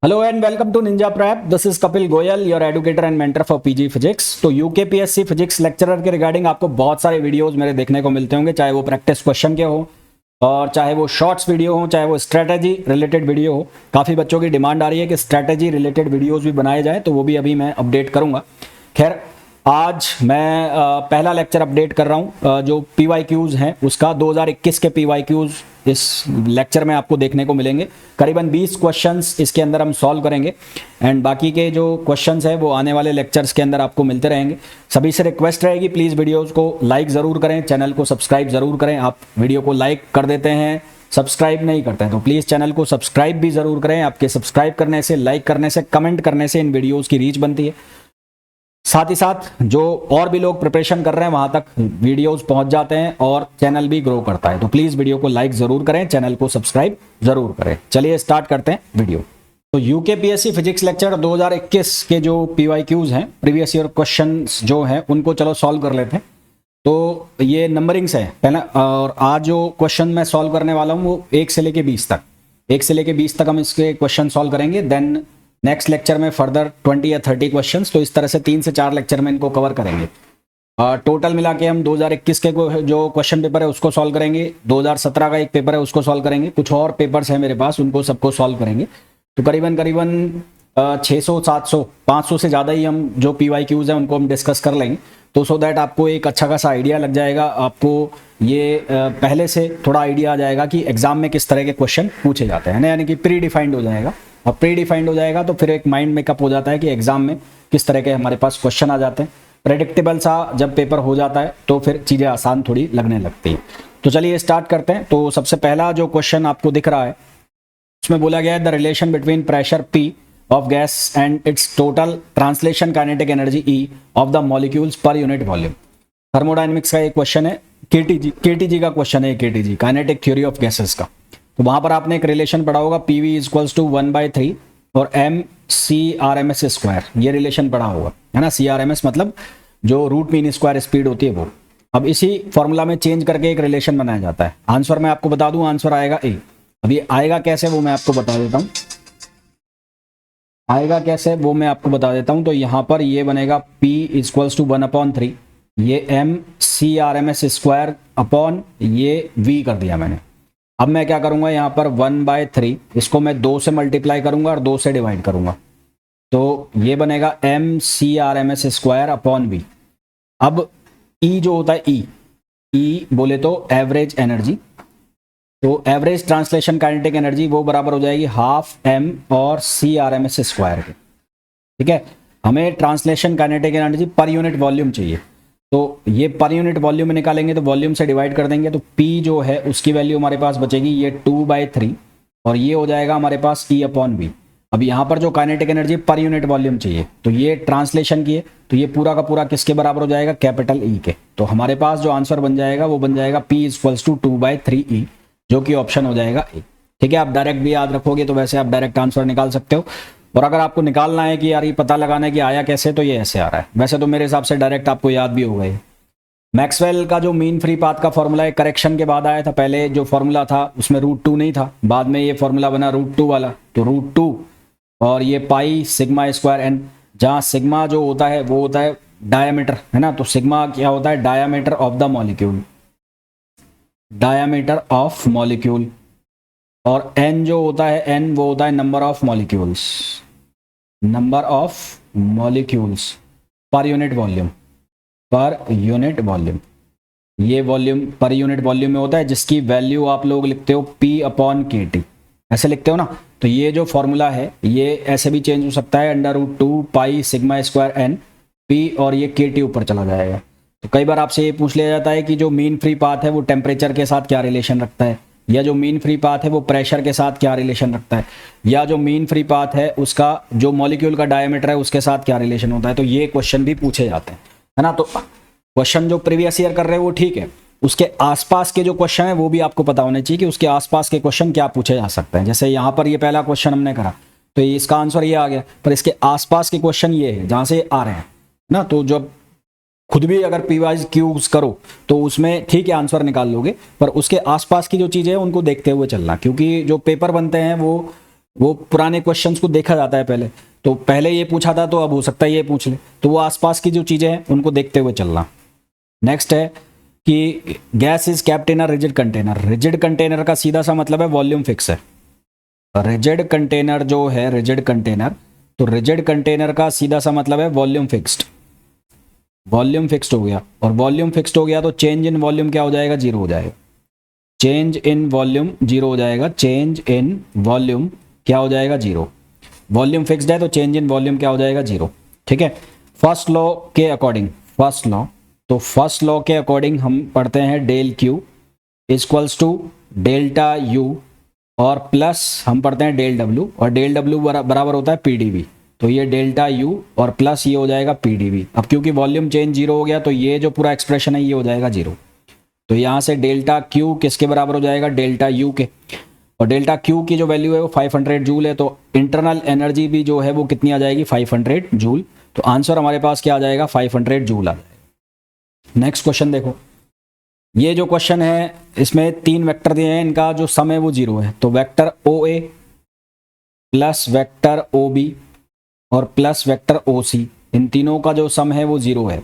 Hello and welcome to Ninja Prep. This is Kapil Goyal, your educator and mentor for PG Physics. तो UKPSC physics lecturer के regarding आपको बहुत सारे videos मेरे देखने को मिलते होंगे, चाहे वो प्रैक्टिस क्वेश्चन के हो और चाहे वो शॉर्ट्स वीडियो हो, चाहे वो स्ट्रैटेजी रिलेटेड वीडियो हो। काफ़ी बच्चों की डिमांड आ रही है कि स्ट्रैटेजी रिलेटेड वीडियोज़ भी बनाए जाए, तो वो भी अभी मैं अपडेट करूँगा। खैर, आज मैं पहला लेक्चर अपडेट कर रहा हूँ। जो PYQs हैं उसका 2021 के PYQs इस लेक्चर में आपको देखने को मिलेंगे। करीबन 20 क्वेश्चंस इसके अंदर हम सॉल्व करेंगे एंड बाकी के जो क्वेश्चंस हैं वो आने वाले लेक्चर्स के अंदर आपको मिलते रहेंगे। सभी से रिक्वेस्ट रहेगी, प्लीज़ वीडियोज़ को लाइक ज़रूर करें, चैनल को सब्सक्राइब ज़रूर करें। आप वीडियो को लाइक कर देते हैं, सब्सक्राइब नहीं करते हैं, तो प्लीज़ चैनल को सब्सक्राइब भी ज़रूर करें। आपके सब्सक्राइब करने से, लाइक करने से, कमेंट करने से इन वीडियोज़ की रीच बनती है। साथ ही साथ जो और भी लोग प्रिपरेशन कर रहे हैं वहां तक वीडियोस पहुंच जाते हैं और चैनल भी ग्रो करता है। तो प्लीज वीडियो को लाइक जरूर करें, चैनल को सब्सक्राइब जरूर करें। चलिए स्टार्ट करते हैं वीडियो। तो यूकेपीएससी फिजिक्स लेक्चर 2021 के जो PYQs हैं, प्रीवियस ईयर क्वेश्चंस जो हैं, उनको चलो सॉल्व कर लेते हैं। तो ये नंबरिंग्स है पहला, और आज जो क्वेश्चन मैं सॉल्व करने वाला हूँ वो 1 से लेके 20 तक, 1 से लेके 20 तक हम इसके क्वेश्चन सॉल्व करेंगे। देन नेक्स्ट लेक्चर में फर्दर 20 या 30 क्वेश्चंस। तो इस तरह से 3 से 4 लेक्चर में इनको कवर करेंगे। टोटल मिला के हम 2021 के जो क्वेश्चन पेपर है उसको सॉल्व करेंगे, 2017 का एक पेपर है उसको सॉल्व करेंगे, कुछ और पेपर्स हैं मेरे पास उनको सबको सॉल्व करेंगे। तो करीबन 600, 700, 500 से ज़्यादा ही हम जो PYQs हैं उनको हम डिस्कस कर लेंगे। तो सो दैट आपको एक अच्छा खासा आइडिया लग जाएगा, आपको ये पहले से थोड़ा आइडिया आ जाएगा कि एग्जाम में किस तरह के क्वेश्चन पूछे जाते हैं, यानी कि प्री डिफाइंड हो जाएगा। और प्री डिफाइंड हो जाएगा तो फिर एक माइंड मेकअप हो जाता है कि एग्जाम में किस तरह के हमारे पास क्वेश्चन आ जाते हैं। प्रेडिक्टेबल सा जब पेपर हो जाता है तो फिर चीज़ें आसान थोड़ी लगने लगती है। तो चलिए स्टार्ट करते हैं। तो सबसे पहला जो क्वेश्चन आपको दिख रहा है उसमें बोला गया है the relation between pressure P of gas and it's total translation kinetic energy E of the molecules per unit volume. Thermodynamics का एक क्वेश्चन है, KTG का क्वेश्चन है, KTG kinetic theory of gases का। तो वहां पर आपने एक रिलेशन पढ़ा होगा, PV इक्वल्स टू 1/3 और mCRMS स्क्वायर, ये रिलेशन पढ़ा होगा, है ना। CRMS मतलब जो रूट मीन स्क्वायर स्पीड होती है वो। अब इसी फॉर्मूला में चेंज करके एक रिलेशन बनाया जाता है। आंसर मैं आपको बता दूं, आंसर आएगा A। अब ये आएगा कैसे वो मैं आपको बता देता हूँ, आएगा कैसे वो मैं आपको बता देता हूँ। तो यहाँ पर ये बनेगा P इक्वल्स टू 1/3, ये mCRMS स्क्वायर अपॉन ये V कर दिया मैंने। अब मैं क्या करूंगा, यहाँ पर 1/3 इसको मैं 2 से मल्टीप्लाई करूंगा और 2 से डिवाइड करूंगा, तो ये बनेगा mCRMS स्क्वायर अपॉन V। अब E जो होता है E बोले तो एवरेज एनर्जी, तो एवरेज ट्रांसलेशन काइनेटिक एनर्जी वो बराबर हो जाएगी हाफ m और CRMS स्क्वायर के। ठीक है, हमें translation kinetic energy per unit volume चाहिए, तो ये पर यूनिट वॉल्यूम में निकालेंगे तो वॉल्यूम से डिवाइड कर देंगे, तो P जो है उसकी वैल्यू हमारे पास बचेगी ये 2/3 और ये हो जाएगा हमारे पास E/V। अब यहाँ पर जो kinetic energy per unit volume चाहिए, तो ये ट्रांसलेशन की है, तो ये पूरा का पूरा किसके बराबर हो जाएगा, कैपिटल E के। तो हमारे पास जो आंसर बन जाएगा वो बन जाएगा P इक्वल्स टू 2/3E, जो कि ऑप्शन हो जाएगा A। ठीक है, आप डायरेक्ट भी याद रखोगे तो वैसे आप डायरेक्ट आंसर निकाल सकते हो, और अगर आपको निकालना है कि यार ये पता लगाना है कि आया कैसे, तो ये ऐसे आ रहा है। वैसे तो मेरे हिसाब से डायरेक्ट आपको याद भी होगा ये। मैक्सवेल का जो मीन फ्री पाथ का फॉर्मूला है, करेक्शन के बाद आया था। पहले जो फॉर्मूला था उसमें √2 नहीं था, बाद में ये फॉर्मूला बना √2 वाला। तो √2 और ये पाई सिग्मा स्क्वायर एन, जहाँ सिग्मा जो होता है वो होता है डायामीटर, है ना। तो सिग्मा क्या होता है, diameter of the molecule, diameter of molecule. और एन जो होता है, एन वो होता है number of molecules, number of molecules per unit volume, per unit volume. ये वॉल्यूम पर यूनिट वॉल्यूम में होता है, जिसकी वैल्यू आप लोग लिखते हो P/KT, ऐसे लिखते हो ना। तो ये जो फॉर्मूला है ये ऐसे भी चेंज हो सकता है, √2 pi sigma square n P और ये KT ऊपर चला जाएगा। तो कई बार आपसे ये पूछ लिया जाता है कि जो मीन फ्री पाथ है वो टेम्परेचर के साथ क्या रिलेशन रखता है, या जो मीन फ्री पाथ है वो प्रेशर के साथ क्या रिलेशन रखता है, या जो मीन फ्री पाथ है उसका जो मॉलिक्यूल का डायमीटर है उसके साथ क्या रिलेशन होता है। तो ये क्वेश्चन भी पूछे जाते हैं, है ना। तो क्वेश्चन जो प्रीवियस ईयर कर रहे हैं वो ठीक है, उसके आसपास के जो क्वेश्चन है वो भी आपको पता होने चाहिए कि उसके आसपास के क्वेश्चन क्या पूछे जा सकते हैं। जैसे यहाँ पर ये पहला क्वेश्चन हमने करा तो इसका आंसर ये आ गया, पर इसके आसपास के क्वेश्चन ये है जहाँ से आ रहे हैं ना। तो जब खुद भी अगर PYQs करो तो उसमें ठीक है आंसर निकाल लोगे, पर उसके आसपास की जो चीज़ें हैं उनको देखते हुए चलना, क्योंकि जो पेपर बनते हैं वो वो पुराने क्वेश्चंस को देखा जाता है पहले, तो पहले ये पूछा था तो अब हो सकता है ये पूछ ले, तो वो आसपास की जो चीज़ें हैं उनको देखते हुए चलना। नेक्स्ट है कि gas is kept in a rigid container. Rigid container का सीधा सा मतलब है वॉल्यूम फिक्स है। रिजिड कंटेनर जो है, रिजिड कंटेनर, तो रिजिड कंटेनर का सीधा सा मतलब है वॉल्यूम फिक्स्ड। वॉल्यूम फिक्स्ड हो गया, और वॉल्यूम फिक्स्ड हो गया तो चेंज इन वॉल्यूम क्या हो जाएगा, जीरो हो जाएगा। चेंज इन वॉल्यूम जीरो हो जाएगा। चेंज इन वॉल्यूम क्या हो जाएगा, जीरो। वॉल्यूम फिक्स्ड है तो चेंज इन वॉल्यूम क्या हो जाएगा, जीरो। ठीक है। फर्स्ट लॉ के अकॉर्डिंग, फर्स्ट लॉ, तो फर्स्ट लॉ के अकॉर्डिंग हम पढ़ते हैं del Q equals to delta U और प्लस हम पढ़ते हैं डेल डब्ल्यू, और डेल डब्ल्यू बराबर होता है पीडीवी। तो ये डेल्टा यू और प्लस ये हो जाएगा पीडीवी। अब क्योंकि वॉल्यूम चेंज जीरो हो गया तो ये जो पूरा एक्सप्रेशन है ये हो जाएगा जीरो। तो यहाँ से डेल्टा क्यू किसके बराबर हो जाएगा, डेल्टा यू के, और डेल्टा क्यू की जो वैल्यू है वो 500 जूल है, तो इंटरनल एनर्जी भी जो है वो कितनी आ जाएगी, 500 जूल। तो आंसर हमारे पास क्या आ जाएगा, 500 जूल आ जाएगा। नेक्स्ट क्वेश्चन देखो, ये जो क्वेश्चन है इसमें 3 वेक्टर दिए हैं, इनका जो सम है वो जीरो है। तो वेक्टर ओ ए प्लस वेक्टर ओ बी और प्लस वेक्टर ओ सी, इन तीनों का जो सम है वो जीरो है।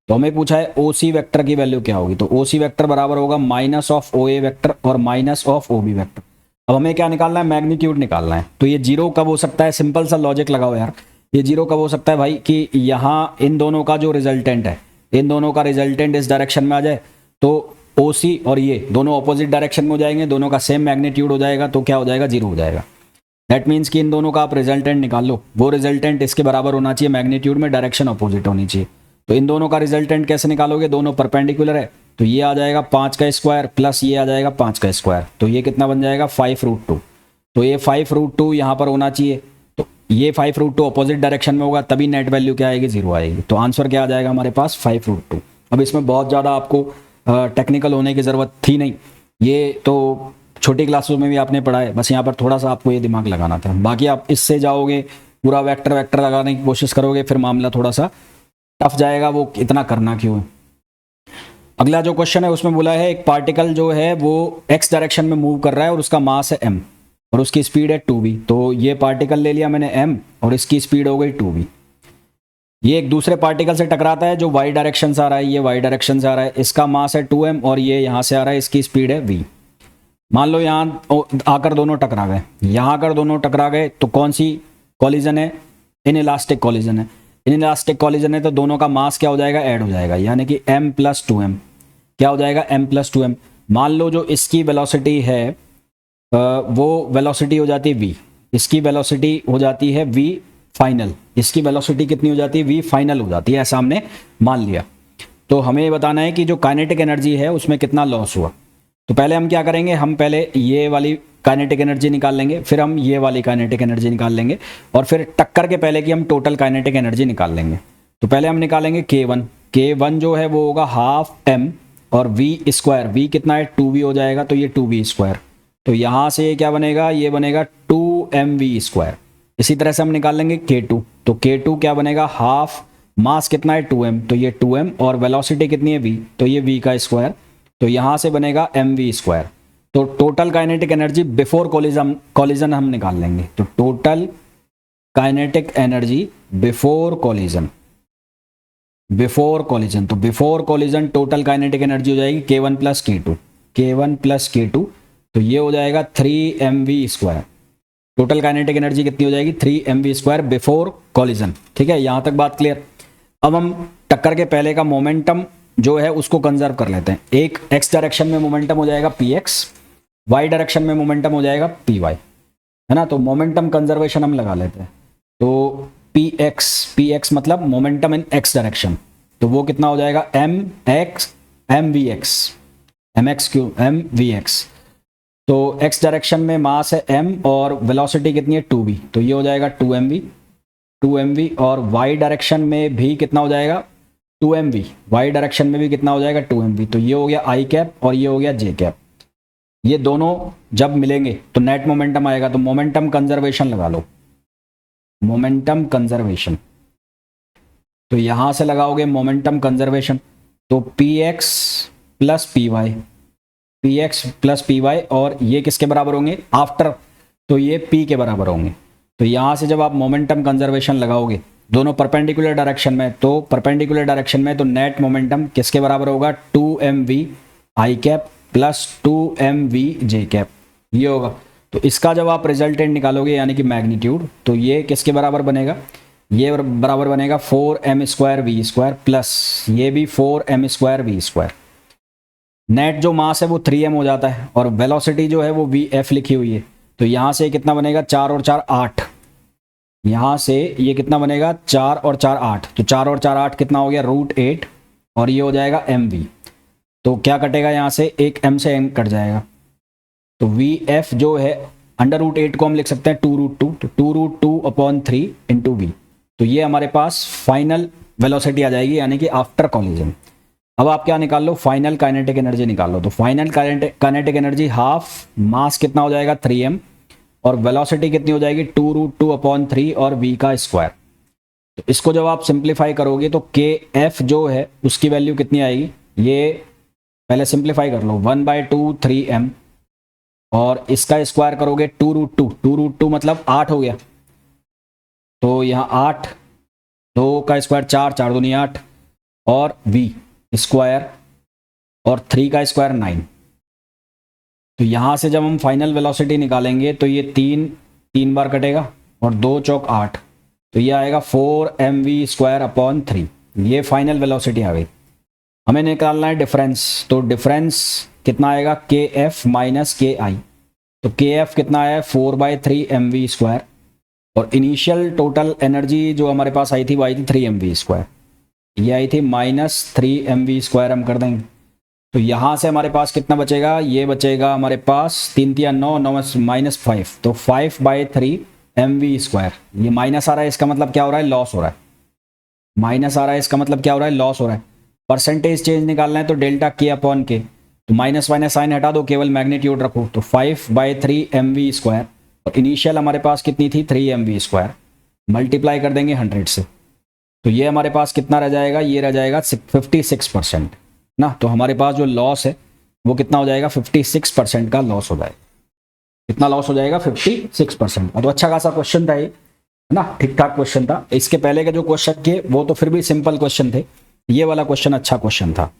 तो हमें पूछा है ओ सी वेक्टर की वैल्यू क्या होगी, तो ओ सी वेक्टर बराबर होगा minus of O A vector और minus of O B vector. अब हमें क्या निकालना है, मैग्नीट्यूड निकालना है। तो ये जीरो कब हो सकता है, सिंपल सा लॉजिक लगाओ यार, ये जीरो कब हो सकता है भाई, कि यहाँ इन दोनों का जो रिजल्टेंट है, इन दोनों का रिजल्टेंट इस डायरेक्शन में आ जाए, तो ओ सी और ये दोनों अपोजिट डायरेक्शन में हो जाएंगे, दोनों का सेम मैग्नीट्यूड हो जाएगा, तो क्या हो जाएगा, जीरो हो जाएगा। दैट मीन्स कि इन दोनों का आप रिजल्टेंट निकाल लो, वो रिजल्टेंट इसके बराबर होना चाहिए मैग्नीट्यूड में, डायरेक्शन अपोजिट होनी चाहिए। तो इन दोनों का रिजल्टेंट कैसे निकालोगे, दोनों परपेंडिकुलर है, तो ये आ जाएगा 5 का स्क्वायर प्लस ये आ जाएगा 5 का स्क्वायर, तो ये कितना बन जाएगा 5√2। तो ये 5√2 यहाँ पर होना चाहिए, तो ये 5√2 अपोजिट डायरेक्शन में होगा, तभी नेट वैल्यू क्या आएगी, जीरो आएगी। तो आंसर क्या आ जाएगा हमारे पास, 5√2। अब इसमें बहुत ज़्यादा आपको टेक्निकल होने की ज़रूरत थी नहीं, ये तो छोटी क्लासों में भी आपने पढ़ा है, बस यहाँ पर थोड़ा सा आपको ये दिमाग लगाना था। बाकी आप इससे जाओगे पूरा वेक्टर वेक्टर लगाने की कोशिश करोगे, फिर मामला थोड़ा सा टफ जाएगा, वो इतना करना क्यों है। अगला जो क्वेश्चन है उसमें बोला है एक पार्टिकल जो है वो एक्स डायरेक्शन में मूव कर रहा है और उसका मास है m और उसकी स्पीड है 2v। तो ये पार्टिकल ले लिया मैंने m और इसकी स्पीड हो गई 2v। ये एक दूसरे पार्टिकल से टकराता है जो y डायरेक्शन से आ रहा है, ये y डायरेक्शन से आ रहा है, इसका मास है 2m और ये यहाँ से आ रहा है, इसकी स्पीड है v। मान लो यहाँ आकर दोनों टकरा गए, यहाँ आकर दोनों टकरा गए, तो कौन सी कॉलिजन है, इनइलास्टिक कॉलिजन है। इनइलास्टिक कॉलिजन है तो दोनों का मास क्या हो जाएगा, ऐड हो जाएगा, यानी कि m + 2m क्या हो जाएगा, m + 2m। मान लो जो इसकी वेलोसिटी है वो वेलोसिटी हो जाती है v, इसकी वेलोसिटी हो जाती है v फाइनल, इसकी वेलोसिटी कितनी हो जाती है, v फाइनल हो जाती है, ऐसा हमने मान लिया। तो हमें ये बताना है कि जो काइनेटिक एनर्जी है उसमें कितना लॉस हुआ। तो पहले हम क्या करेंगे, हम पहले ये वाली काइनेटिक एनर्जी निकाल लेंगे, फिर हम ये वाली काइनेटिक एनर्जी निकाल लेंगे, और फिर टक्कर के पहले की हम टोटल काइनेटिक एनर्जी निकाल लेंगे। तो पहले हम निकालेंगे K1 जो है वो होगा हाफ m और v स्क्वायर, v कितना है 2v हो जाएगा, तो ये 2v स्क्वायर। तो यहाँ से क्या बनेगा, ये बनेगा 2mv स्क्वायर। इसी तरह से हम निकाल लेंगे K2, तो K2 क्या बनेगा, हाफ मास कितना है 2m, तो ये 2m और वेलोसिटी कितनी है v, तो ये v का स्क्वायर, तो यहाँ से बनेगा mv स्क्वायर। तो total kinetic energy before collision हम निकाल लेंगे, तो total kinetic energy before collision, तो before collision total kinetic energy हो जाएगी K1 + K2, तो ये हो जाएगा 3mv square. Total kinetic energy कितनी हो जाएगी, 3mv स्क्वायर बिफोर कॉलिजन। ठीक है, यहाँ तक बात क्लियर। अब हम टक्कर के पहले का मोमेंटम जो है उसको कंजर्व कर लेते हैं। एक x डायरेक्शन में मोमेंटम हो जाएगा px, y डायरेक्शन में मोमेंटम हो जाएगा py, है ना। तो मोमेंटम कंजर्वेशन हम लगा लेते हैं। तो px मतलब मोमेंटम इन x डायरेक्शन, तो वो कितना हो जाएगा mvx। तो x डायरेक्शन में मास है m और वेलोसिटी कितनी है 2v, तो ये हो जाएगा 2mv, और y डायरेक्शन में भी कितना हो जाएगा 2mv, y डायरेक्शन में भी कितना हो जाएगा 2mv। तो ये हो गया i कैप और ये हो गया j कैप। ये दोनों जब मिलेंगे तो नेट मोमेंटम आएगा, तो मोमेंटम कंजर्वेशन लगा लो, मोमेंटम कंजर्वेशन। तो यहां से लगाओगे मोमेंटम कंजर्वेशन, तो px + py, और ये किसके बराबर होंगे, आफ्टर तो ये p के बराबर होंगे। तो यहाँ से जब आप मोमेंटम कंजर्वेशन लगाओगे दोनों परपेंडिकुलर डायरेक्शन में, तो परपेंडिकुलर डायरेक्शन में तो नेट मोमेंटम किसके बराबर होगा, 2mv आई कैप प्लस 2mv जे कैप, ये होगा। तो इसका जब आप रिजल्टेंट निकालोगे यानी कि मैग्नीट्यूड, तो ये किसके बराबर बनेगा, ये बराबर बनेगा 4m² प्लस ये भी 4m²v²। नेट जो मास है वो 3m हो जाता है और वेलोसिटी जो है वो vf लिखी हुई है। तो यहाँ से कितना बनेगा, 4 और 4 8, यहाँ से ये कितना बनेगा 4 और 4 8, तो 4 और 4 8 कितना हो गया √8 और ये हो जाएगा mv। तो क्या कटेगा यहाँ से, एक m से m कट जाएगा। तो vf जो है √8 को हम लिख सकते हैं 2√2, तो 2√2/3 इंटू v। तो ये हमारे पास फाइनल वेलोसिटी आ जाएगी यानी कि आफ्टर कॉलिजन। अब आप क्या निकाल लो, फाइनल काइनेटिक एनर्जी निकाल लो। तो फाइनल काइनेटिक एनर्जी हाफ मास कितना हो जाएगा 3m और वेलोसिटी कितनी हो जाएगी 2√2/3 और v का स्क्वायर। तो इसको जब आप सिंप्लीफाई करोगे तो kf जो है उसकी वैल्यू कितनी आएगी, ये पहले सिंप्लीफाई कर लो, 1/2 3m और इसका स्क्वायर करोगे 2√2 मतलब 8 हो गया। तो यहाँ 8, 2 का स्क्वायर 4, 4 दूनी 8 और v स्क्वायर और 3 का स्क्वायर 9। तो यहाँ से जब हम फाइनल वेलोसिटी निकालेंगे तो ये 3 बार कटेगा और 2 चौक 8, तो ये आएगा 4mv²/3। ये फाइनल वेलोसिटी आ गई। हमें निकालना है डिफरेंस, तो डिफरेंस कितना आएगा kf माइनस ki। तो kf कितना आया है 4/3mv²। और इनिशियल टोटल एनर्जी जो हमारे पास आई थी वो आई थी 3mv², ये आई थी -3mv² हम कर देंगे। तो यहाँ से हमारे पास कितना बचेगा, ये बचेगा हमारे पास 3 3 9 9 -5, तो 5/3mv²। ये माइनस आ रहा है, इसका मतलब क्या हो रहा है, लॉस हो रहा है। माइनस आ रहा है इसका मतलब क्या हो रहा है, लॉस हो रहा है। परसेंटेज चेंज निकालना है तो डेल्टा k/k, तो माइनस माइनस साइन हटा दो, केवल मैग्नीट्यूड रखो। तो 5/3mv² और इनिशियल हमारे पास कितनी थी 3mv², मल्टीप्लाई कर देंगे 100 से। तो ये हमारे पास कितना रह जाएगा, ये रह जाएगा 56% ना। तो हमारे पास जो लॉस है वो कितना हो जाएगा, 56% का लॉस हो जाएगा। कितना लॉस हो जाएगा, 56%। तो अच्छा खासा क्वेश्चन था ये ना, ठीक ठाक क्वेश्चन था। इसके पहले के जो क्वेश्चन थे वो तो फिर भी सिंपल क्वेश्चन थे, ये वाला क्वेश्चन अच्छा क्वेश्चन था।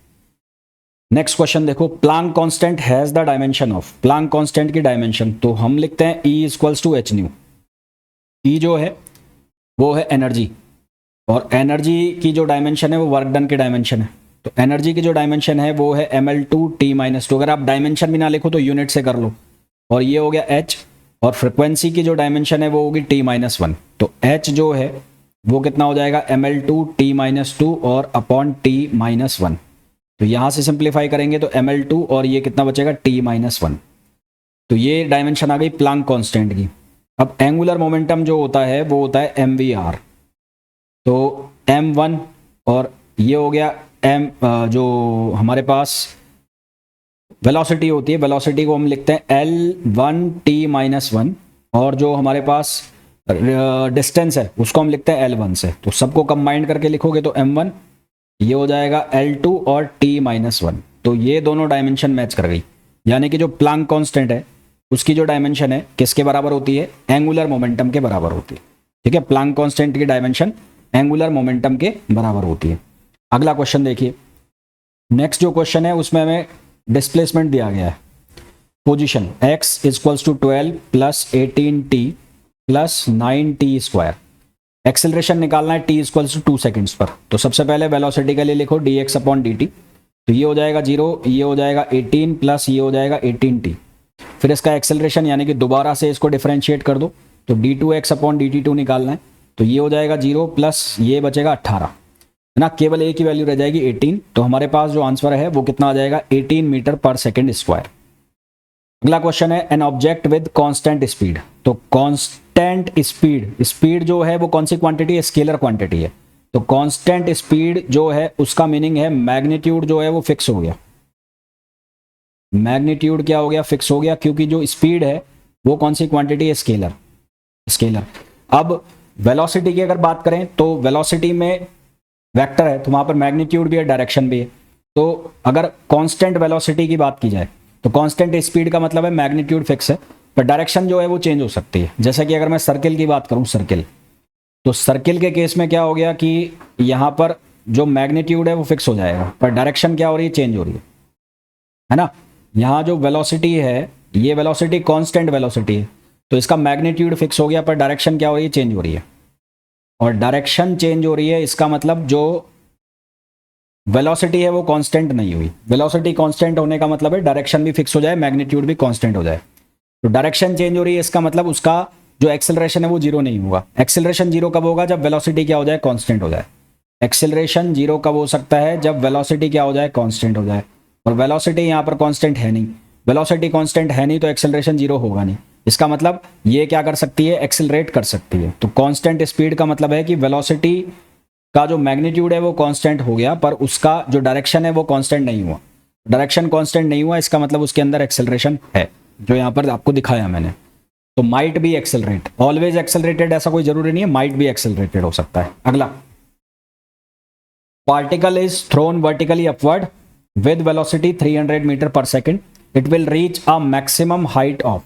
नेक्स्ट क्वेश्चन देखो, Planck constant has the dimension of, Planck constant की डायमेंशन तो हम लिखते हैं E = hν। E जो है वो है एनर्जी और एनर्जी की जो डायमेंशन है वो वर्क डन की डायमेंशन है। तो एनर्जी की जो डायमेंशन है वो है mL/T-2। अगर आप डायमेंशन भी ना लिखो तो यूनिट से कर लो। और ये हो गया h और फ्रिक्वेंसी की जो डायमेंशन है वो होगी T-1। तो h जो है वो कितना हो जाएगा mL/T-2 और अपॉन T-1। तो यहाँ से सिंप्लीफाई करेंगे तो mL2 और ये कितना बचेगा T-1। तो ये डायमेंशन आ गई प्लांक कांस्टेंट की। अब एंगुलर मोमेंटम जो होता है वो होता है mvr। तो m1 और ये हो गया m जो हमारे पास वेलोसिटी होती है, वेलोसिटी को हम लिखते हैं L1T-1 और जो हमारे पास डिस्टेंस है उसको हम लिखते हैं L1 से। तो सबको कंबाइन करके लिखोगे तो m1, ये हो जाएगा L2 और T-1। तो ये दोनों डायमेंशन मैच कर गई, यानी कि जो प्लांक कांस्टेंट है उसकी जो डायमेंशन है किसके बराबर होती है, एंगुलर मोमेंटम के बराबर होती है। ठीक है, प्लांक कांस्टेंट की डायमेंशन एंगुलर मोमेंटम के बराबर होती है। अगला क्वेश्चन देखिए, नेक्स्ट जो क्वेश्चन है उसमें हमें डिस्प्लेसमेंट दिया गया है, position x = 12 + 18t + 9t²। Acceleration निकालना है t = 2 सेकेंड्स पर। तो सबसे पहले वेलोसिटी के लिए लिखो dx/dt। तो ये हो जाएगा 0, ये हो जाएगा 18 प्लस ये हो जाएगा 18t। फिर इसका एक्सेलरेशन यानी कि दोबारा से इसको डिफरेंशिएट कर दो, तो d2x/dt2 निकालना है। तो ये हो जाएगा 0 प्लस ये बचेगा 18 है ना, केवल एक ही वैल्यू रह जाएगी 18। तो हमारे पास जो आंसर है वो कितना आ जाएगा 18 मीटर/सेकेंड²। अगला क्वेश्चन है an object with constant speed. तो कांस्टेंट स्पीड, स्पीड जो है वो कौन सी क्वांटिटी है, स्केलर क्वांटिटी है। तो कांस्टेंट स्पीड जो है उसका मीनिंग है मैग्नीट्यूड जो है वो फिक्स हो गया। मैग्नीट्यूड क्या हो गया, फिक्स हो गया, क्योंकि जो स्पीड है वो कौन सी क्वांटिटी है, स्केलर। स्केलर। अब वेलोसिटी की अगर बात करें तो वेलोसिटी में वेक्टर है तो वहां पर मैग्नीट्यूड भी है, डायरेक्शन भी है। तो अगर कांस्टेंट वेलोसिटी की बात की जाए तो कांस्टेंट स्पीड का मतलब है मैग्नीट्यूड फिक्स है पर डायरेक्शन जो है वो चेंज हो सकती है। जैसे कि अगर मैं सर्किल की बात करूं, सर्किल, तो सर्किल के केस में क्या हो गया कि यहाँ पर जो मैग्नीट्यूड है वो फिक्स हो जाएगा, पर डायरेक्शन क्या हो रही है, चेंज हो रही है ना। यहाँ जो वेलोसिटी है, ये वेलोसिटी कांस्टेंट वेलोसिटी है, तो इसका मैग्नीट्यूड फिक्स हो गया, पर डायरेक्शन क्या हो रही है, चेंज हो रही है। और डायरेक्शन चेंज हो रही है, इसका मतलब जो वेलोसिटी है वो कांस्टेंट नहीं हुई। वेलोसिटी कांस्टेंट होने का मतलब है डायरेक्शन भी फिक्स हो जाए, मैग्नीट्यूड भी कांस्टेंट हो जाए। तो डायरेक्शन चेंज हो रही है, इसका मतलब उसका जो एक्सेलरेशन है वो जीरो नहीं होगा। एक्सेलरेशन जीरो कब होगा, जब वेलोसिटी क्या हो जाए, कांस्टेंट हो जाए। एक्सेलरेशन जीरो कब हो सकता है, जब वेलोसिटी क्या हो जाए, कांस्टेंट हो जाए। और वेलोसिटी यहाँ पर कांस्टेंट है नहीं, वेलोसिटी कांस्टेंट है नहीं, तो एक्सेलरेशन जीरो होगा नहीं। इसका मतलब ये क्या कर सकती है, एक्सेलरेट कर सकती है। तो कांस्टेंट स्पीड का मतलब है कि वेलोसिटी का जो मैग्नीट्यूड है वो कांस्टेंट हो गया, पर उसका जो डायरेक्शन है वो कांस्टेंट नहीं हुआ। डायरेक्शन कांस्टेंट नहीं हुआ, इसका मतलब उसके अंदर एक्सेलरेशन है, जो यहाँ पर आपको दिखाया मैंने। तो might be accelerate, always accelerated ऐसा कोई जरूरी नहीं है, माइट बी एक्सेलरेटेड हो सकता है। अगला, particle is thrown vertically upward with velocity 300 metre per second, it will reach a maximum height of.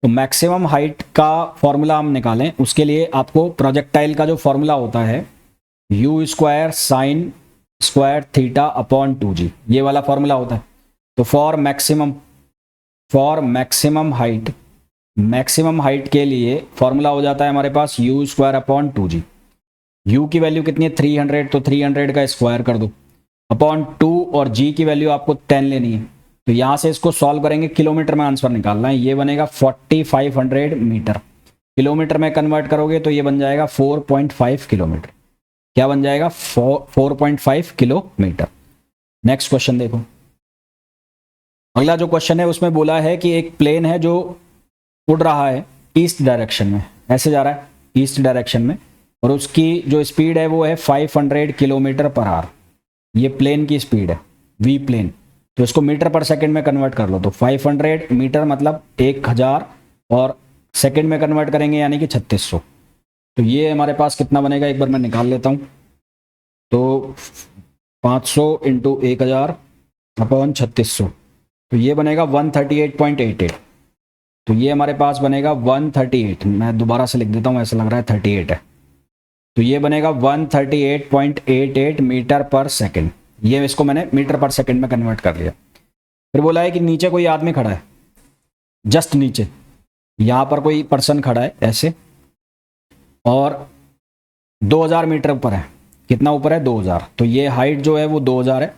तो मैक्सिमम हाइट का फॉर्मूला हम निकालें, उसके लिए आपको प्रोजेक्टाइल का जो फॉर्मूला होता है u square sine square theta upon 2g, ये वाला फॉर्मूला होता है। तो फॉर मैक्सिमम हाइट के लिए फॉर्मूला हो जाता है हमारे पास u square upon 2g। u की वैल्यू कितनी है, 300, तो 300 का स्क्वायर कर दो अपॉन 2, और g की वैल्यू आपको 10 लेनी है। तो यहां से इसको सॉल्व करेंगे, किलोमीटर में आंसर निकालना है। ये बनेगा 4500 मीटर, किलोमीटर में कन्वर्ट करोगे तो ये बन जाएगा 4.5 किलोमीटर। क्या बन जाएगा, 4.5 किलोमीटर। नेक्स्ट क्वेश्चन देखो, अगला जो क्वेश्चन है उसमें बोला है कि एक प्लेन है जो उड़ रहा है ईस्ट डायरेक्शन में, ऐसे जा रहा है ईस्ट डायरेक्शन में, और उसकी जो स्पीड है वो है 500 किलोमीटर पर आवर। ये प्लेन की स्पीड है, वी प्लेन। तो इसको मीटर पर सेकंड में कन्वर्ट कर लो, तो 500 मीटर मतलब 1000, और सेकंड में कन्वर्ट करेंगे यानी कि 3600। तो ये हमारे पास कितना बनेगा, एक बार मैं निकाल लेता हूँ। तो 500 इंटू 1000 अपॉन 3600, तो ये बनेगा 138.88। तो ये हमारे पास बनेगा 138, मैं दोबारा से लिख देता हूँ, ऐसा लग रहा है 38 है। तो ये बनेगा 138.88 मीटर पर सेकंड। ये इसको मैंने मीटर पर सेकंड में कन्वर्ट कर लिया। फिर बोला है कि नीचे कोई आदमी खड़ा है, जस्ट नीचे यहाँ पर कोई पर्सन खड़ा है ऐसे, और 2000 मीटर ऊपर है। कितना ऊपर है, 2000। तो ये हाइट जो है वो 2000 है,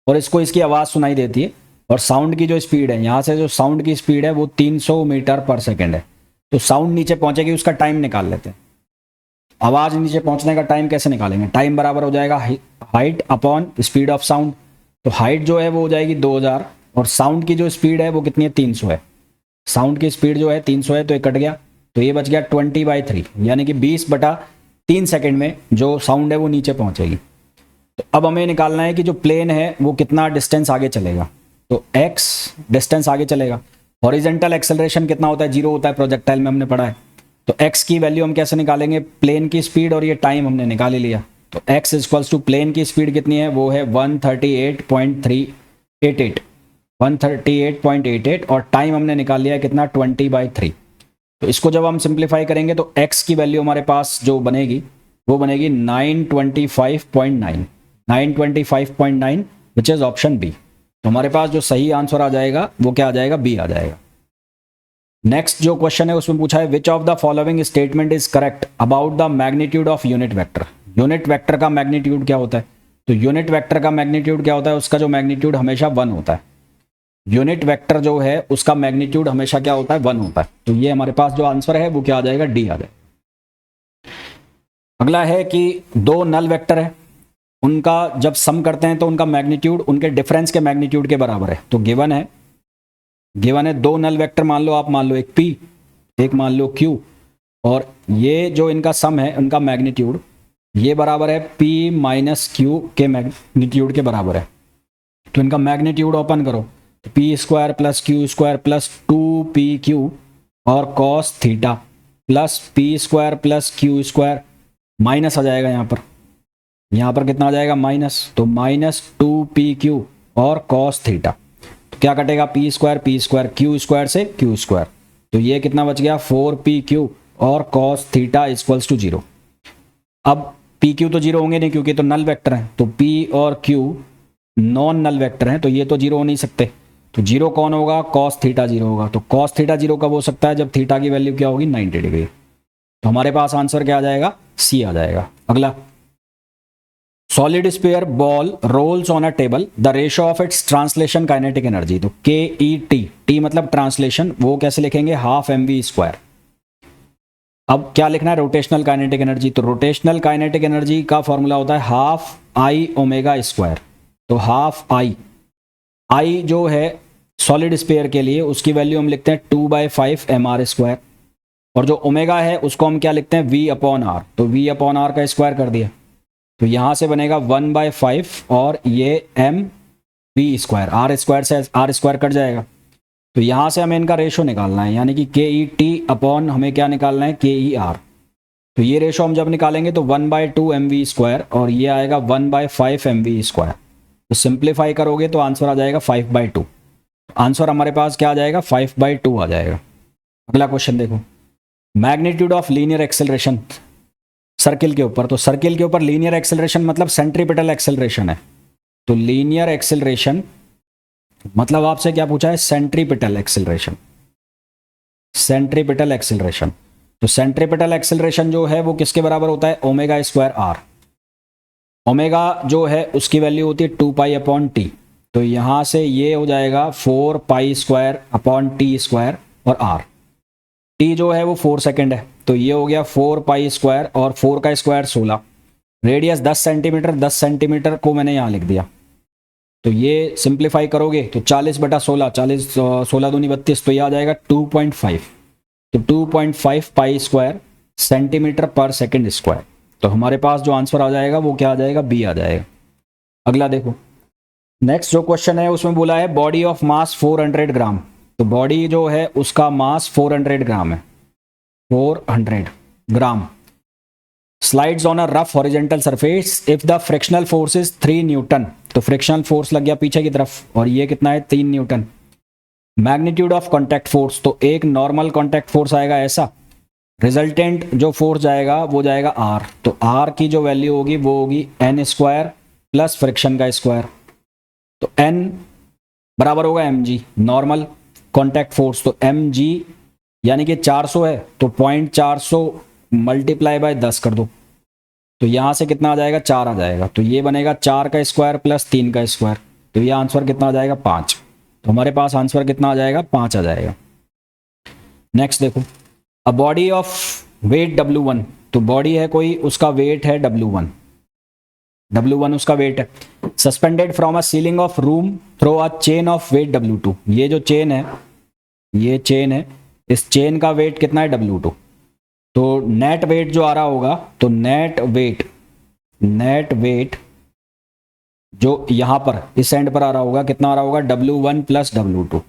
और इसको इसकी आवाज़ सुनाई देती है। और साउंड की जो स्पीड है, यहाँ से जो साउंड की स्पीड है वो 300 मीटर पर सेकेंड है। तो साउंड नीचे पहुंचेगी, उसका टाइम निकाल लेते हैं। आवाज़ नीचे पहुंचने का टाइम कैसे निकालेंगे, टाइम बराबर हो जाएगा height upon speed of sound. तो हाइट जो है वो हो जाएगी 2000, और साउंड की जो स्पीड है वो कितनी है, 300 है। साउंड की स्पीड जो है 300 है, तो ये कट गया, तो ये बच गया 20/3, यानी कि 20/3 सेकेंड में जो साउंड है वो नीचे पहुंचेगी। तो अब हमें निकालना है कि जो प्लेन है वो कितना डिस्टेंस आगे चलेगा। तो x डिस्टेंस आगे चलेगा। हॉरिजेंटल एक्सेलरेशन कितना होता है, 0 होता है, प्रोजेक्टाइल में हमने पढ़ा है। तो x की वैल्यू हम कैसे निकालेंगे, प्लेन की स्पीड और ये टाइम हमने निकाल ही लिया। तो x इक्वल्स टू प्लेन की स्पीड कितनी है, वो है 138.88 और टाइम हमने निकाल लिया है कितना, 20/3। तो इसको जब हम सिंप्लीफाई करेंगे तो x की वैल्यू हमारे पास जो बनेगी वो बनेगी 925.9 विच इज ऑप्शन बी। तो हमारे पास जो सही आंसर आ जाएगा वो क्या आ जाएगा, बी आ जाएगा। नेक्स्ट जो क्वेश्चन है उसमें पूछा है which of the following statement is correct about the magnitude of unit vector. Unit vector का मैग्नीट्यूड क्या होता है, तो यूनिट वेक्टर का मैग्नीट्यूड क्या होता है, उसका जो मैग्नीट्यूड हमेशा 1 होता है। यूनिट वेक्टर जो है उसका मैग्नीट्यूड हमेशा क्या होता है, 1 होता है। तो ये हमारे पास जो आंसर है वो क्या आ जाएगा, डी आ जाएगा। अगला है कि 2 नल वेक्टर है, उनका जब सम करते हैं तो उनका मैग्नीट्यूड उनके डिफरेंस के मैग्नीट्यूड के बराबर है। तो गिवन है 2 नल वेक्टर मान लो आप, मान लो एक P, एक मान लो Q, और ये जो इनका सम है उनका मैग्नीट्यूड ये बराबर है P माइनस Q के मैग्नीट्यूड के बराबर है। तो इनका मैग्नीट्यूड ओपन करो, तो P square plus Q square plus 2PQ और cos theta plus P square plus Q square minus आ जाएगा यहाँ पर कितना आ जाएगा, माइनस। तो माइनस 2PQ और कॉस थीटा। तो क्या कटेगा, P स्क्वायर Q स्क्वायर से Q स्क्वायर। तो ये कितना बच गया 4PQ और cos थीटा इक्वल्स टू 0। अब PQ तो 0 होंगे नहीं क्योंकि तो नल वेक्टर हैं, तो P और Q नॉन नल वेक्टर हैं, तो ये तो 0 हो नहीं सकते। तो 0 कौन होगा, cos थीटा 0 होगा। तो cos थीटा 0 कब हो सकता है, जब थीटा की वैल्यू क्या होगी 90 डिग्री। तो हमारे पास आंसर क्या आ जाएगा, C आ जाएगा। अगला, solid sphere ball rolls on a table, the ratio of its translation kinetic energy. तो KET, T मतलब ट्रांसलेशन, वो कैसे लिखेंगे, हाफ mv²। अब क्या लिखना है, रोटेशनल काइनेटिक एनर्जी। तो रोटेशनल काइनेटिक एनर्जी का फॉर्मूला होता है हाफ I⍵²। तो हाफ I जो है सॉलिड स्फीयर के लिए उसकी वैल्यू हम लिखते हैं 2/5 mr², और जो ओमेगा है उसको हम क्या लिखते हैं V/R। तो V/R का स्क्वायर कर दिया, तो यहां से बनेगा 1/5 और ये mv², r² से r² कट जाएगा। तो यहां से हमें इनका रेशो निकालना है, यानी कि KET अपॉन हमें क्या निकालना है KER। तो ये रेशो हम जब निकालेंगे तो 1/2 mv² और ये आएगा 1/5 mv²। तो सिंप्लीफाई करोगे तो आंसर आ जाएगा 5/2। आंसर हमारे पास क्या आ जाएगा 5/2 आ जाएगा। अगला क्वेश्चन देखो, magnitude of linear acceleration circle के ऊपर। तो सर्किल के ऊपर लीनियर एक्सेलरेशन मतलब सेंट्रीपिटल एक्सेलरेशन है। तो लीनियर एक्सेलरेशन मतलब आपसे क्या पूछा है, सेंट्रीपिटल एक्सेलरेशन। सेंट्रीपिटल एक्सेलरेशन, तो सेंट्रीपिटल एक्सेलरेशन जो है वो किसके बराबर होता है, ω²r। ओमेगा जो है उसकी वैल्यू होती है 2π/t। तो यहां से ये हो जाएगा 4π² और r। t जो है वो 4 सेकेंड है, तो ये हो गया 4π² और 4 का स्क्वायर 16। रेडियस 10 सेंटीमीटर, 10 सेंटीमीटर को मैंने यहाँ लिख दिया। तो ये सिंप्लीफाई करोगे तो 40/16, 40 16 दूनी 32, तो ये आ जाएगा 2.5। तो 2.5 π² सेंटीमीटर पर सेकेंड स्क्वायर। तो हमारे पास जो आंसर आ जाएगा वो क्या आ जाएगा, बी आ जाएगा। अगला देखो, नेक्स्ट जो क्वेश्चन है उसमें बोला है बॉडी ऑफ मास 400 ग्राम। तो बॉडी जो है उसका मास 400 ग्राम है, 400 gram. Slides on a rough horizontal surface if the frictional force is 3 newton. तो फ्रिक्शनल फोर्स लग गया पीछे की तरफ और ये कितना है 3 Newton. Magnitude of contact force, तो एक नॉर्मल कॉन्टैक्ट फोर्स आएगा ऐसा, रिजल्टेंट जो फोर्स जाएगा वो जाएगा R। तो R की जो वैल्यू होगी वो होगी n² प्लस फ्रिक्शन का स्क्वायर। तो n बराबर होगा mg, नॉर्मल कॉन्टैक्ट फोर्स। तो mg यानी कि 400 है, तो 0.400 मल्टीप्लाई बाय 10 कर दो, तो यहां से कितना आ जाएगा 4 आ जाएगा। तो ये बनेगा 4 का स्क्वायर प्लस 3 का स्क्वायर। तो ये आंसर कितना आ जाएगा 5। तो हमारे पास आंसर कितना आ जाएगा 5 आ जाएगा। नेक्स्ट देखो, a body of weight W1। तो बॉडी है कोई, उसका वेट है W1 उसका वेट है। Suspended from a ceiling of room through a chain of weight W2। ये जो चेन है, ये चेन है, इस चेन का वेट कितना है W2। तो नेट वेट जो आ रहा होगा, तो नेट वेट जो यहां पर इस एंड पर आ रहा होगा कितना आ रहा होगा W1 प्लस W2।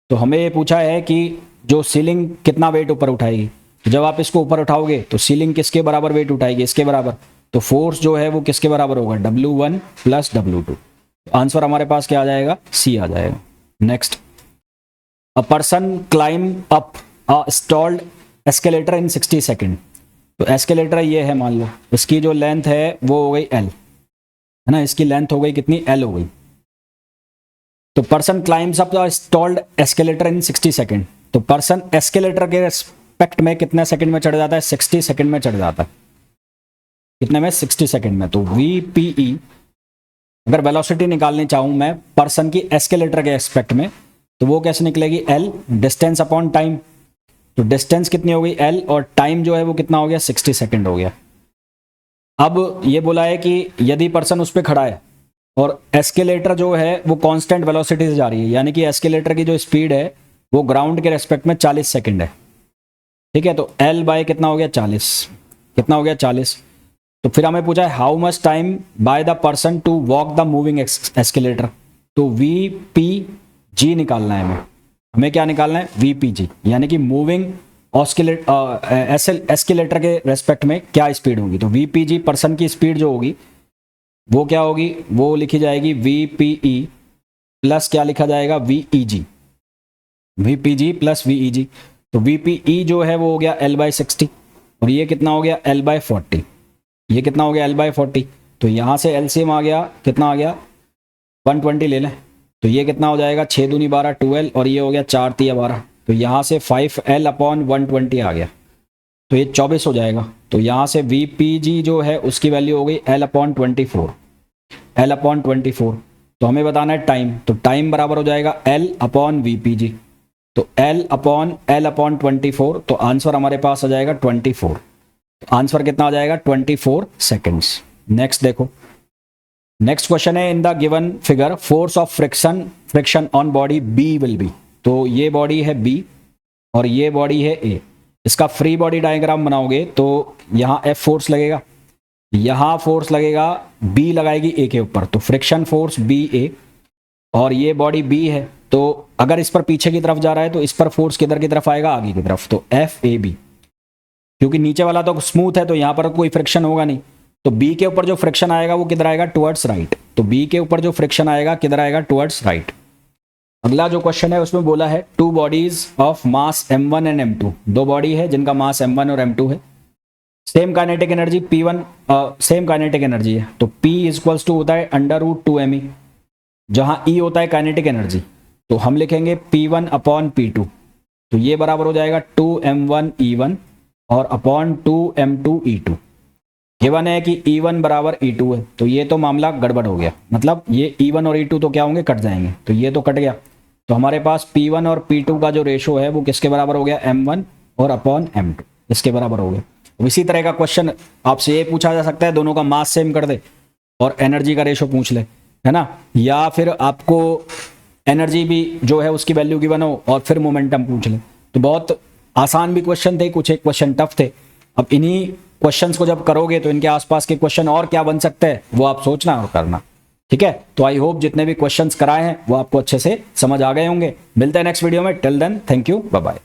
तो हमें ये पूछा है कि जो सीलिंग कितना वेट ऊपर उठाएगी। तो जब आप इसको ऊपर उठाओगे तो सीलिंग किसके बराबर वेट उठाएगी, इसके बराबर। तो फोर्स जो है वो किसके बराबर होगा, W1 प्लस W2। आंसर हमारे पास क्या आ जाएगा, C आ जाएगा। Next, a person climb up a stalled escalator in 60 second. तो एस्केलेटर ये है, मान लो इसकी जो लेंथ है वो हो गई L, है ना, इसकी लेंथ हो गई कितनी, L हो गई। तो person climbs up the stalled escalator in 60 second. तो पर्सन एस्केलेटर के रेस्पेक्ट में कितने सेकंड में चढ़ जाता है, 60 सेकंड में चढ़ जाता है। कितने में, 60 सेकंड में। तो VPE अगर वेलोसिटी निकालनी चाहूं मैं पर्सन की एस्केलेटर के रेस्पेक्ट में, तो वो कैसे निकलेगी, L डिस्टेंस अपॉन टाइम। तो डिस्टेंस कितनी हो गई L और टाइम जो है वो कितना हो गया, 60 सेकंड हो गया। अब ये बोला है कि यदि पर्सन उस पर खड़ा है और एस्केलेटर जो है वो कांस्टेंट वेलोसिटी से जा रही है, यानी कि एस्केलेटर की जो स्पीड है वो ग्राउंड के रेस्पेक्ट में 40 सेकंड है, ठीक है। तो L बाय कितना हो गया 40, कितना हो गया 40। तो फिर हमें पूछा है how much time by the person to walk the moving escalator. तो VPG निकालना है हमें क्या निकालना है, VPG, यानी कि मूविंग एस्केलेटर के रेस्पेक्ट में क्या स्पीड होगी। तो VPG पर्सन की स्पीड जो होगी वो क्या होगी, वो लिखी जाएगी VPE प्लस क्या लिखा जाएगा, VEG। VPG plus VEG। तो VPE जो है वो हो गया L/60 और ये कितना हो गया L/40। ये कितना हो गया L/40। तो यहाँ से LCM आ गया, कितना आ गया 120 ले लें। तो ये कितना हो जाएगा 6 दूनी 12 12 और ये हो गया 4 तिया 12। तो यहाँ से 5L/120 आ गया, तो ये 24 हो जाएगा। तो यहाँ से VPG जो है उसकी वैल्यू हो गई L/24। L/24। तो हमें बताना है टाइम, तो टाइम बराबर हो जाएगा L/VPG। तो L/24। तो आंसर हमारे पास आ जाएगा 24। तो आंसर कितना आ जाएगा 24 सेकेंड्स। नेक्स्ट देखो, नेक्स्ट क्वेश्चन है in the given figure force of friction on body B will be. तो ये बॉडी है B और ये बॉडी है A। इसका फ्री बॉडी डायग्राम बनाओगे तो यहाँ F फोर्स लगेगा, यहाँ फोर्स लगेगा, B लगाएगी A के ऊपर, तो फ्रिक्शन फोर्स BA। और ये बॉडी B है, तो अगर इस पर पीछे की तरफ जा रहा है तो इस पर फोर्स किधर की तरफ आएगा, आगे की तरफ, तो FAB। क्योंकि नीचे वाला तो स्मूथ है तो यहाँ पर कोई फ्रिक्शन होगा नहीं, तो B के ऊपर जो फ्रिक्शन आएगा वो किधर आएगा, टुवर्ड्स राइट। तो B के ऊपर जो फ्रिक्शन आएगा किधर आएगा, टुवर्ड्स राइट। अगला जो क्वेश्चन है उसमें बोला है two bodies of mass M1 and M2। दो बॉडी है जिनका मास M1 और M2 है, same kinetic energy P1, same kinetic energy है। तो P इक्वल्स टू होता है √2mE, जहां E होता है काइनेटिक एनर्जी। तो हम लिखेंगे P1/P2। तो ये बराबर हो जाएगा 2m1E1 और अपॉन 2m2E2। गिवन है कि E1 बराबर E2 है, तो ये तो मामला गड़बड़ हो गया, मतलब ये E1 और E2 तो क्या होंगे, कट जाएंगे। तो ये तो कट गया, तो हमारे पास P1 और P2 का जो रेशो है वो किसके बराबर हो गया, M1 और अपॉन M2, इसके बराबर हो गया। तो इसी तरह का क्वेश्चन आपसे ये पूछा जा सकता है, दोनों का मास सेम कर दे और एनर्जी का रेशो पूछ ले, है ना, या फिर आपको एनर्जी भी जो है उसकी वैल्यू गिवन हो और फिर मोमेंटम पूछ ले। तो बहुत आसान भी क्वेश्चन थे, कुछ एक क्वेश्चन टफ थे। अब इन्हीं क्वेश्चंस को जब करोगे तो इनके आसपास के क्वेश्चन और क्या बन सकते हैं वो आप सोचना और करना, ठीक है। तो आई होप जितने भी क्वेश्चंस कराए हैं वो आपको अच्छे से समझ आ गए होंगे। मिलते हैं नेक्स्ट वीडियो में, till then thank you, bye bye.